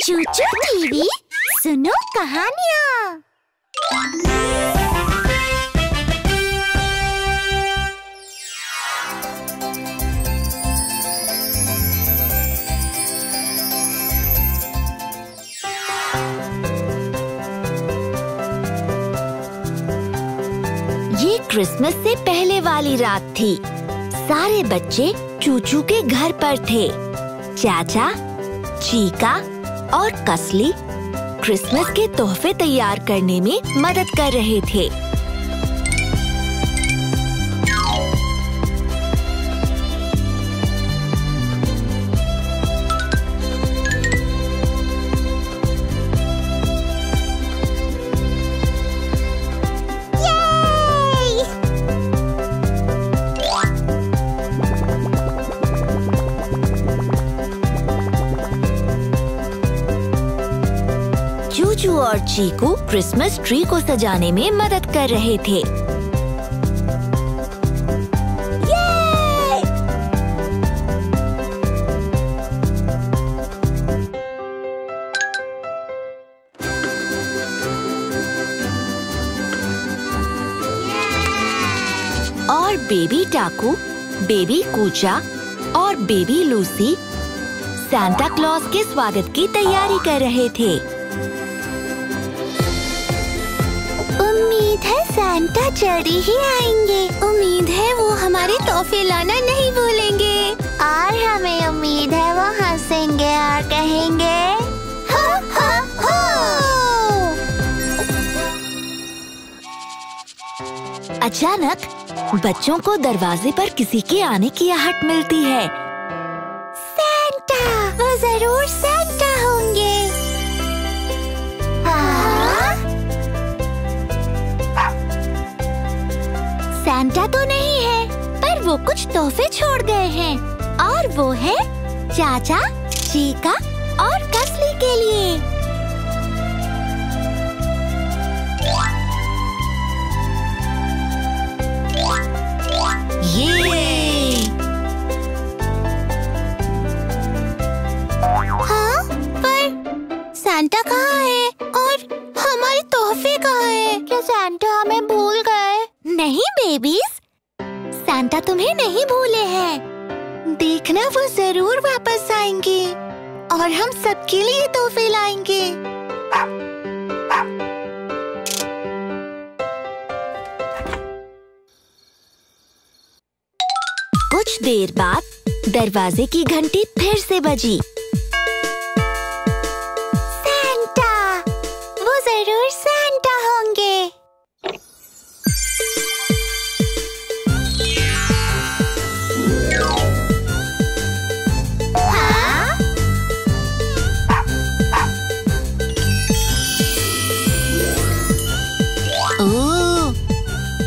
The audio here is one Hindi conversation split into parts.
चूचू टीवी सुनो कहानियाँ। ये क्रिसमस से पहले वाली रात थी। सारे बच्चे चूचू के घर पर थे। चाचा, चीका और कसली क्रिसमस के तोहफे तैयार करने में मदद कर रहे थे। चूचू और चीकू क्रिसमस ट्री को सजाने में मदद कर रहे थे। और बेबी टाकू, बेबी कूचा और बेबी लूसी सांता क्लॉज के स्वागत की तैयारी कर रहे थे। उम्मीद है सांता जल्दी ही आएंगे। उम्मीद है वो हमारे तोहफे लाना नहीं भूलेंगे। और हमें उम्मीद है वो हंसेंगे और कहेंगे हो हो हो। अचानक बच्चों को दरवाजे पर किसी के आने की आहट मिलती है। सांता, वो जरूर सांता होंगे। सांता तो नहीं है, पर वो कुछ तोहफे छोड़ गए हैं और वो है चाचा, चीका और कसली के लिए। हाँ, पर सांता कहाँ है और हमारे तोहफे कहाँ हैं? क्या सांता हमें भूल गए? नहीं बेबीज, सांता तुम्हें नहीं भूले हैं। देखना वो जरूर वापस आएंगे और हम सबके लिए तोहफे लाएंगे। कुछ देर बाद दरवाजे की घंटी फिर से बजी। सांता, वो जरूर सांता होंगे।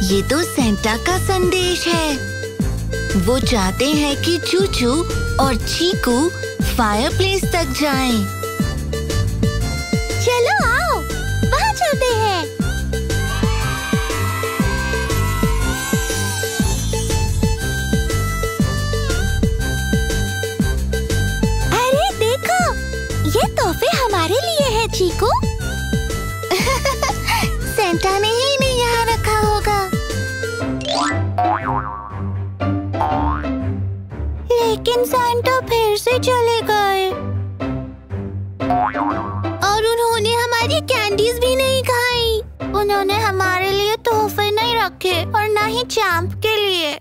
ये तो सांता का संदेश है। वो चाहते हैं कि चूचू और चीकू फायरप्लेस तक जाएं। चलो आओ, वहाँ चलते हैं। अरे देखो, ये तोहफे हमारे लिए है चीकू। सांता ने ही नहीं यहाँ रखा होगा। लेकिन सांता फिर से चले गए और उन्होंने हमारी कैंडीज भी नहीं खाई। उन्होंने हमारे लिए तोहफे नहीं रखे और न ही चैंप के लिए।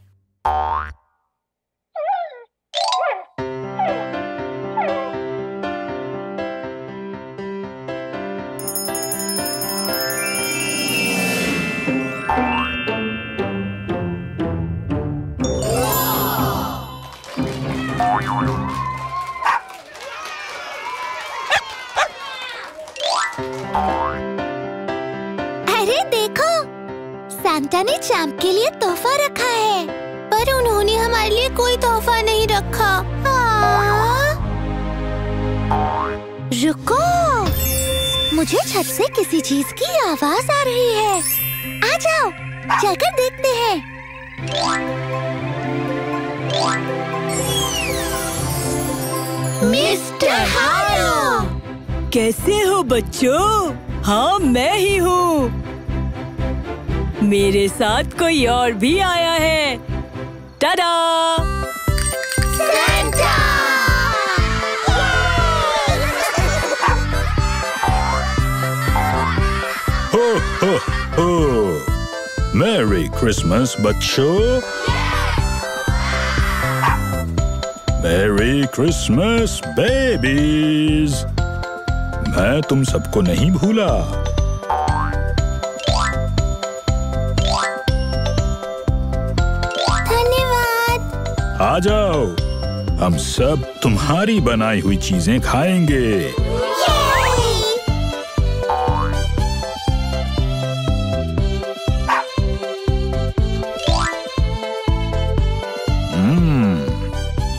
अरे देखो, सांता ने चैंप के लिए तोहफा रखा है, पर उन्होंने हमारे लिए कोई तोहफा नहीं रखा। रुको, मुझे छत से किसी चीज की आवाज आ रही है। आ जाओ, चलकर देखते हैं। मिस्टर हारो, कैसे हो बच्चों? हाँ, मैं ही हूँ। मेरे साथ कोई और भी आया है। टाडा! सैंटा! हो हो हो! मैरी क्रिसमस बच्चों! Merry Christmas babies! मैं तुम सबको नहीं भूला। धन्यवाद। आ जाओ, हम सब तुम्हारी बनाई हुई चीजें खाएंगे।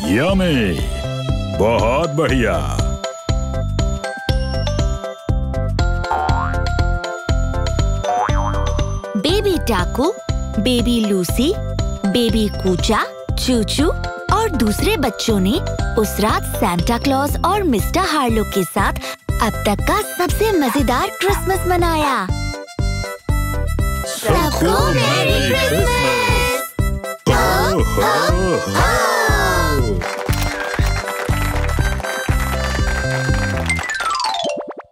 यम्मी! बहुत बढ़िया। बेबी टाकू, बेबी लूसी, बेबी कूचा, चूचू और दूसरे बच्चों ने उस रात सांता क्लॉज और मिस्टर हार्लो के साथ अब तक का सबसे मजेदार क्रिसमस मनाया। सबको मैरी क्रिसमस!